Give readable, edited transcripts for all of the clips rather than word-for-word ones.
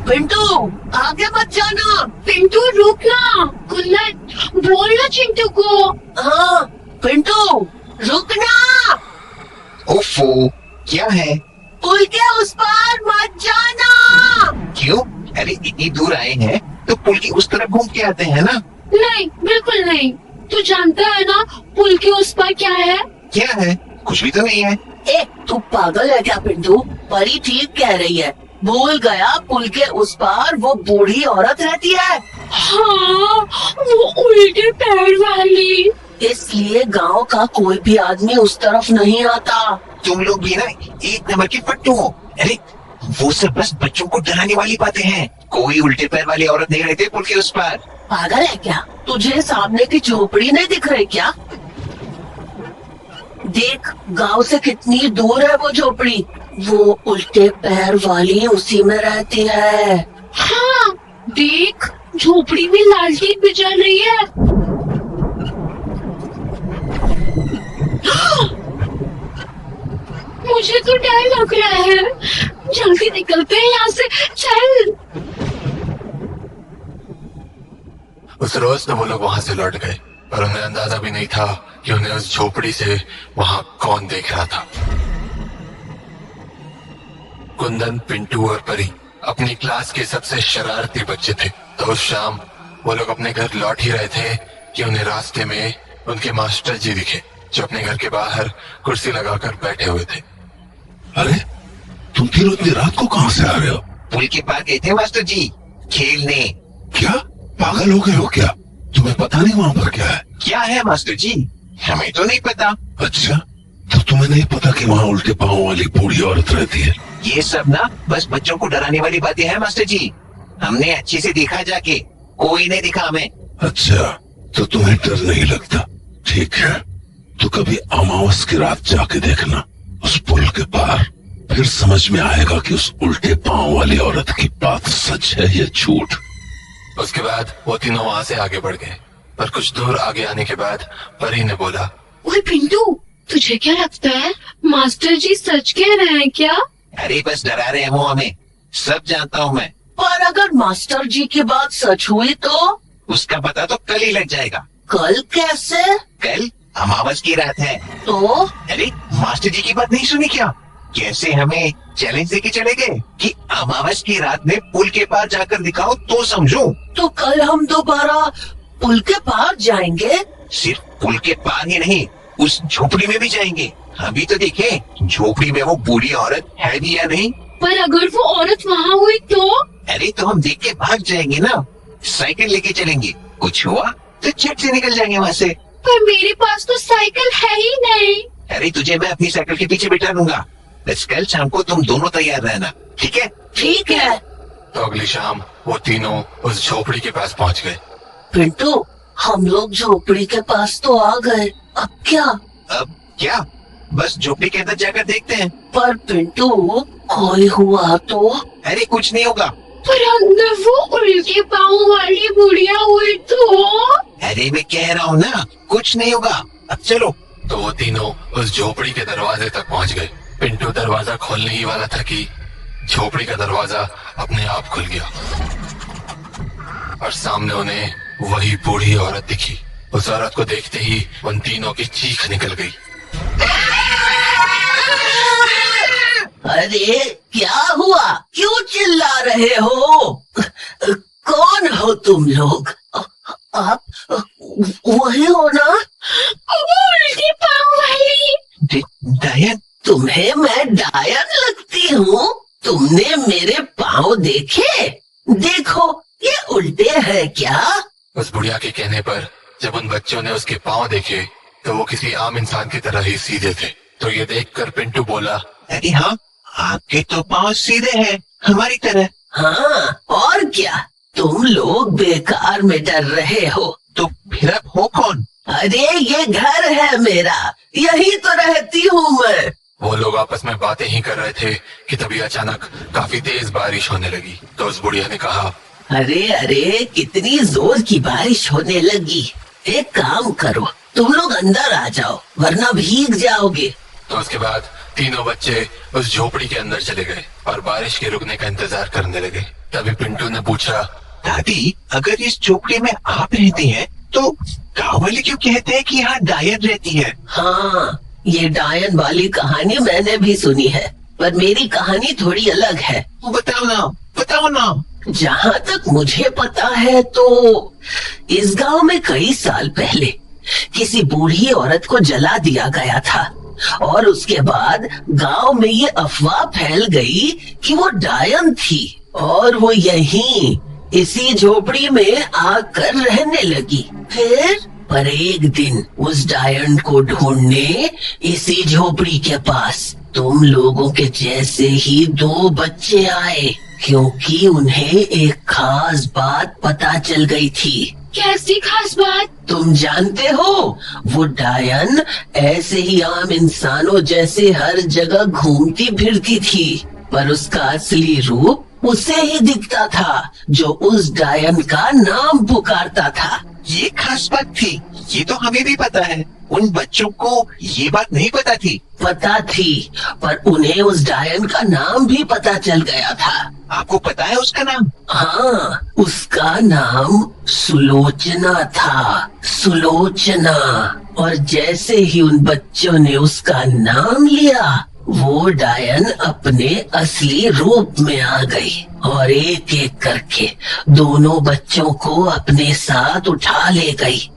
पिंटू आगे मत जाना। पिंटू रुक ना। कुल्लड़ बोल ना चिंटू को। हाँ पिंटू रुकना। ओफो, क्या है? पुल के उस पार मत जाना। क्यों? अरे इतनी दूर आए हैं तो पुल की उस तरफ घूम के आते हैं ना। नहीं, बिल्कुल नहीं। तू जानता है ना पुल के उस पार क्या है? क्या है? कुछ भी तो नहीं है। ए तू पागल है क्या पिंटू? परी ठीक कह रही है। भूल गया, पुल के उस पार वो बूढ़ी औरत रहती है। हाँ, वो उल्टे पैर वाली। इसलिए गांव का कोई भी आदमी उस तरफ नहीं आता। तुम लोग भी ना एक नंबर के फट्टू हो। अरे वो सब बस बच्चों को डराने वाली बातें हैं। कोई उल्टे पैर वाली औरत नहीं रहती पुल के उस पार। पागल है क्या? तुझे सामने की झोपड़ी नहीं दिख रही क्या? देख गांव से कितनी दूर है वो झोपड़ी। वो उल्टे पैर वाली उसी में रहती है। हाँ, देख झोपड़ी में लालटेन भी जल रही है। मुझे तो डर लग रहा है। जल्दी निकलते हैं यहाँ से, चल। उस रोज तो वो लोग वहां से लौट गए, पर उन्हें अंदाजा भी नहीं था कि उन्हें उस झोपड़ी से वहां कौन देख रहा था। कुंदन, पिंटू और परी अपनी क्लास के सबसे शरारती बच्चे थे। तो उस शाम वो लोग अपने घर लौट ही रहे थे कि उन्हें रास्ते में उनके मास्टर जी दिखे, जो अपने घर के बाहर कुर्सी लगाकर बैठे हुए थे। अरे तुम तीनों इतनी रात को कहाँ से आ रहे हो? पुल के पार गए थे मास्टर जी खेलने। क्या पागल हो गए हो क्या? तुम्हें पता नहीं वहाँ पर क्या है? क्या है मास्टर जी? हमें तो नहीं पता। अच्छा, तो तुम्हें नहीं पता कि वहाँ उल्टे पाँव वाली बूढ़ी औरत रहती है? ये सब ना बस बच्चों को डराने वाली बातें हैं मास्टर जी। हमने अच्छे से देखा जाके, कोई नहीं दिखा हमें। अच्छा, तो तुम्हें डर नहीं लगता? ठीक है, तो कभी अमावस की रात जाके देखना उस पुल के पार। फिर समझ में आएगा कि उस उल्टे पाँव वाली औरत की बात सच है या झूठ। उसके बाद वो तीनों वहां से आगे बढ़ गए, पर कुछ दूर आगे आने के बाद परी ने बोला, ओए पिंटू, तुझे क्या लगता है मास्टर जी सच कह रहे हैं क्या? अरे बस डरा रहे हैं वो हमें, सब जानता हूँ मैं। पर अगर मास्टर जी की बात सच हुई तो? उसका पता तो कल ही लग जाएगा। कल कैसे? कल अमावस की रात है। तो? अरे मास्टर जी की बात नहीं सुनी क्या? कैसे हमें चैलेंज देके चले गए कि अमावस की रात में पुल के पार जाकर दिखाओ तो समझो। तो कल हम दोबारा पुल के पार जाएंगे? सिर्फ पुल के पार ही नहीं, उस झोपड़ी में भी जाएंगे। अभी तो देखे झोपड़ी में वो बूढ़ी औरत है भी या नहीं। पर अगर वो औरत वहाँ हुई तो? अरे तो हम देख के भाग जाएंगे ना, साइकिल लेके चलेंगे। कुछ हुआ तो झट से निकल जाएंगे वहाँ से। पर मेरे पास तो साइकिल है ही नहीं। अरे तुझे मैं अपनी साइकिल के पीछे बिठा दूंगा। बस कल शाम को तुम दोनों तैयार रहना, ठीक है? ठीक है। तो अगली शाम वो तीनों उस झोपड़ी के पास पहुंच गए। पिंटू, हम लोग झोपड़ी के पास तो आ गए, अब क्या? अब क्या? बस झोपड़ी के अंदर जाकर देखते हैं। पर पिंटू, कोई हुआ तो? अरे कुछ नहीं होगा। पर अंदर वो उल्टे पाँव वाली बुढ़िया हुई तो? अरे मैं कह रहा हूँ ना, कुछ नहीं होगा। अब चलो। तो वो तीनों उस झोपड़ी के दरवाजे तक पहुंच गए। पिंटू दरवाजा खोलने ही वाला था कि झोपड़ी का दरवाजा अपने आप खुल गया और सामने उन्हें वही बूढ़ी औरत दिखी। उस औरत को देखते ही उन तीनों की चीख निकल गई। अरे क्या हुआ? क्यों चिल्ला रहे हो? कौन हो तुम लोग? आप वही हो ना? उल्टे पाँव वाली। डायन, तुम्हें मैं डायन लगती हूँ? तुमने मेरे पाँव देखे? देखो ये उल्टे हैं क्या? उस बुढ़िया के कहने पर जब उन बच्चों ने उसके पाँव देखे तो वो किसी आम इंसान की तरह ही सीधे थे। तो ये देखकर पिंटू बोला, अरे हाँ, आपके तो पाँव सीधे हैं हमारी तरह। हाँ और क्या, तुम लोग बेकार में डर रहे हो। तो फिर आप हो कौन? अरे ये घर है मेरा, यही तो रहती हूँ मैं। वो लोग आपस में बातें ही कर रहे थे कि तभी अचानक काफी तेज बारिश होने लगी। तो उस बुढ़िया ने कहा, अरे अरे कितनी जोर की बारिश होने लगी। एक काम करो, तुम लोग अंदर आ जाओ वरना भीग जाओगे। तो उसके बाद तीनों बच्चे उस झोपड़ी के अंदर चले गए और बारिश के रुकने का इंतजार करने लगे। तभी पिंटू ने पूछा, दादी अगर इस झोपड़ी में आप रहती हैं तो गाँव वाले क्यों कहते हैं कि यहाँ डायन रहती है? हाँ, ये डायन वाली कहानी मैंने भी सुनी है, पर मेरी कहानी थोड़ी अलग है। बताओ ना, बताओ ना। जहाँ तक मुझे पता है तो इस गांव में कई साल पहले किसी बूढ़ी औरत को जला दिया गया था और उसके बाद गांव में ये अफवाह फैल गई कि वो डायन थी और वो यहीं इसी झोपड़ी में आकर रहने लगी। पर एक दिन उस डायन को ढूंढने इसी झोपड़ी के पास तुम लोगों के जैसे ही 2 बच्चे आए, क्योंकि उन्हें एक खास बात पता चल गई थी। कैसी खास बात? तुम जानते हो, वो डायन ऐसे ही आम इंसानों जैसे हर जगह घूमती फिरती थी, पर उसका असली रूप उसे ही दिखता था जो उस डायन का नाम पुकारता था। ये खास बात थी, ये तो हमें भी पता है। उन बच्चों को ये बात नहीं पता थी। पता थी, पर उन्हें उस डायन का नाम भी पता चल गया था। आपको पता है उसका नाम? हाँ, उसका नाम सुलोचना था, सुलोचना। और जैसे ही उन बच्चों ने उसका नाम लिया, वो डायन अपने असली रूप में आ गई और एक एक करके दोनों बच्चों को अपने साथ उठा ले गई।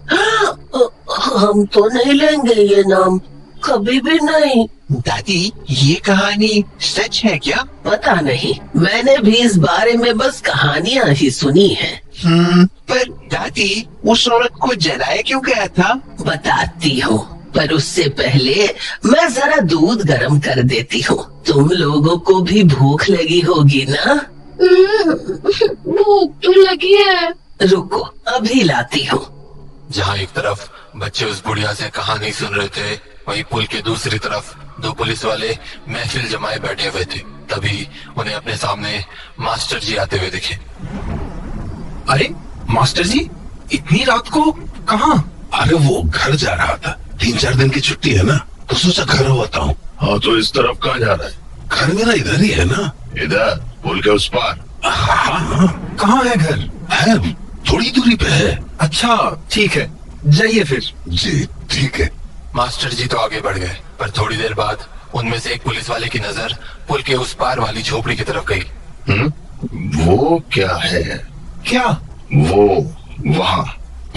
हम तो नहीं लेंगे ये नाम, कभी भी नहीं। दादी ये कहानी सच है क्या? पता नहीं, मैंने भी इस बारे में बस कहानियां ही सुनी हैं। पर दादी उस औरत को जलाया क्यों गया था? बताती हूँ, पर उससे पहले मैं जरा दूध गर्म कर देती हूँ। तुम लोगों को भी भूख लगी होगी ना? भूख तो लगी है। रुको, अभी लाती हूँ। जहाँ एक तरफ बच्चे उस बुढ़िया से कहानी सुन रहे थे, वहीं पुल के दूसरी तरफ 2 पुलिस वाले महफिल जमाए बैठे हुए थे। तभी उन्हें अपने सामने मास्टर जी आते हुए दिखे। अरे मास्टर जी, इतनी रात को कहाँ? अरे वो घर जा रहा था, 3-4 दिन की छुट्टी है ना, तो सोचा घर होता हूँ। हाँ तो इस तरफ कहाँ जा रहा है? घर मेरा इधर ही है ना। इधर पुल के उस पार? हाँ, कहाँ है घर? है, थोड़ी दूरी पे है। अच्छा ठीक है, जाइए फिर। जी ठीक है। मास्टर जी तो आगे बढ़ गए, पर थोड़ी देर बाद उनमें से एक पुलिस वाले की नजर पुल के उस पार वाली झोपड़ी की तरफ गई। वो क्या है? क्या? वो वहाँ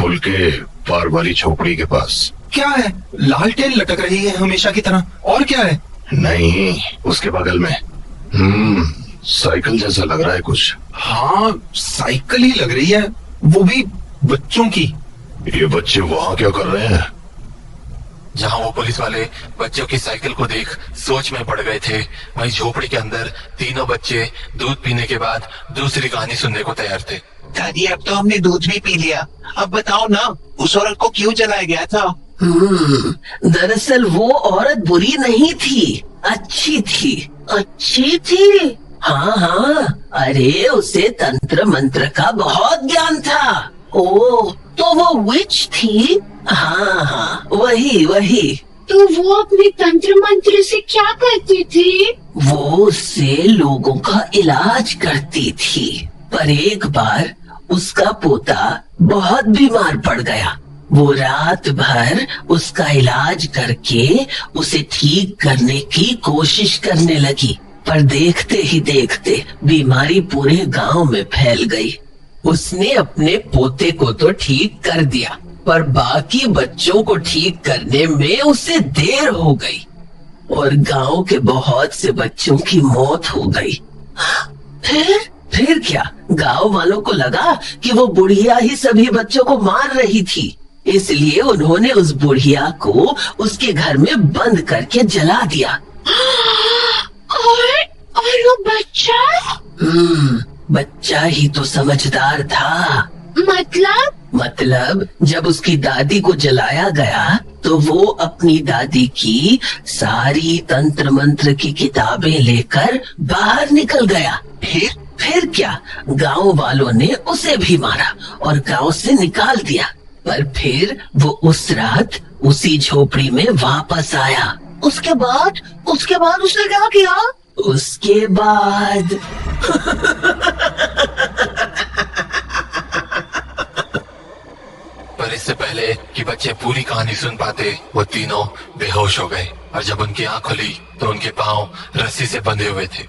पुल के पार वाली झोपड़ी के पास क्या है? लालटेन लटक रही है हमेशा की तरह, और क्या है? नहीं, उसके बगल में साइकिल जैसा लग रहा है कुछ। हाँ साइकिल ही लग रही है, वो भी बच्चों की। ये बच्चे वहाँ क्या कर रहे हैं? जहाँ वो पुलिस वाले बच्चों की साइकिल को देख सोच में पड़ गए थे, वहीं झोपड़ी के अंदर तीनों बच्चे दूध पीने के बाद दूसरी कहानी सुनने को तैयार थे। दादी अब तो हमने दूध भी पी लिया, अब बताओ ना उस औरत को क्यों जलाया गया था? दरअसल वो औरत बुरी नहीं थी, अच्छी थी। अच्छी थी? हाँ हाँ, अरे उसे तंत्र मंत्र का बहुत ज्ञान था। ओह, तो वो विच थी? हाँ हाँ, वही। तो वो अपने तंत्र मंत्र से क्या करती थी? वो उससे लोगों का इलाज करती थी, पर एक बार उसका पोता बहुत बीमार पड़ गया। वो रात भर उसका इलाज करके उसे ठीक करने की कोशिश करने लगी, पर देखते ही देखते बीमारी पूरे गांव में फैल गई। उसने अपने पोते को तो ठीक कर दिया, पर बाकी बच्चों को ठीक करने में उसे देर हो गई और गांव के बहुत से बच्चों की मौत हो गई। फिर क्या, गांव वालों को लगा कि वो बुढ़िया ही सभी बच्चों को मार रही थी, इसलिए उन्होंने उस बुढ़िया को उसके घर में बंद करके जला दिया। और वो बच्चा? बच्चा ही तो समझदार था। मतलब जब उसकी दादी को जलाया गया तो वो अपनी दादी की सारी तंत्र मंत्र की किताबें लेकर बाहर निकल गया। फिर क्या, गांव वालों ने उसे भी मारा और गांव से निकाल दिया, पर फिर वो उस रात उसी झोपड़ी में वापस आया उसके बाद उसने क्या किया? उसके बाद पर इससे पहले कि बच्चे पूरी कहानी सुन पाते, वो तीनों बेहोश हो गए और जब उनकी आंख खुली तो उनके पांव रस्सी से बंधे हुए थे।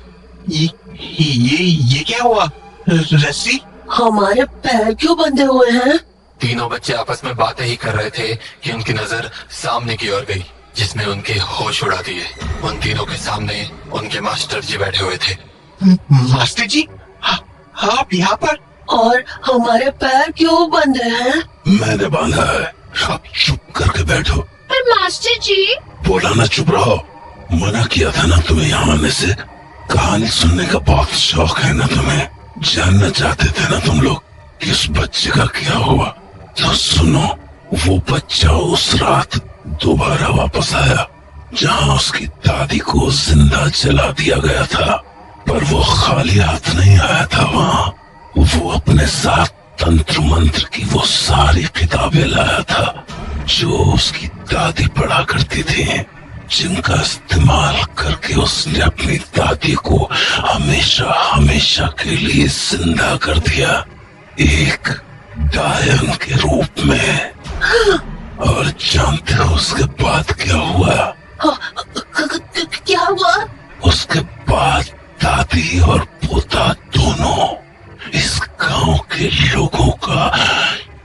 ये क्या हुआ? रस्सी? हमारे पैर क्यों बंधे हुए हैं? तीनों बच्चे आपस में बातें ही कर रहे थे कि उनकी नजर सामने की ओर गई, जिसने उनके होश उड़ा दिए। उन तीनों के सामने उनके मास्टर जी बैठे हुए थे। मास्टर जी, आप यहाँ पर? और हमारे पैर क्यों बंधे हैं? मैंने बांधा है। आप चुप करके बैठो। पर मास्टर जी। बोला ना चुप रहो। मना किया था ना तुम्हें यहाँ आने से। कहानी सुनने का बहुत शौक है ना तुम्हें। जानना चाहते थे ना तुम लोग कि उस बच्चे का क्या हुआ। तो सुनो, वो बच्चा उस रात दोबारा वापस आया जहाँ उसकी दादी को जिंदा जला दिया गया था। पर वो खाली हाथ नहीं आया था। वहाँ वो अपने साथ तंत्र मंत्र की वो सारी किताबें लाया था जो उसकी दादी पढ़ा करती थी, जिनका इस्तेमाल करके उसने अपनी दादी को हमेशा हमेशा के लिए जिंदा कर दिया, एक डायन के रूप में। और जानते हो उसके बाद क्या हुआ? क्या हुआ? उसके बाद दादी और पोता दोनों इस गांव के लोगों का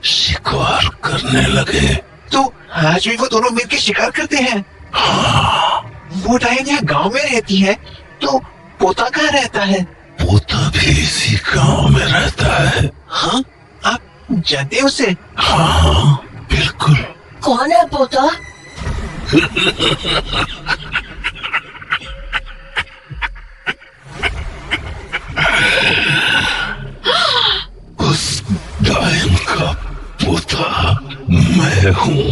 शिकार करने लगे। तो आज भी वो दोनों मिलकर शिकार करते हैं? हाँ। वो डायन यहाँ गांव में रहती है, तो पोता कहाँ रहता है? पोता भी इसी गांव में रहता है। हाँ, आप जानते हैं उसे? हाँ बिल्कुल। कौन है पोता? उस डायन का पोता मैं हूँ।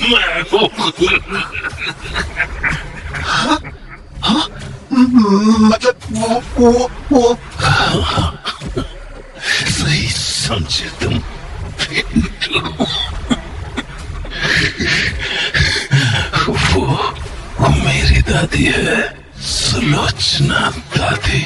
मैं हूँ। मतलब वो सही समझे तुम। वो मेरी दादी है, सुलोचना दादी।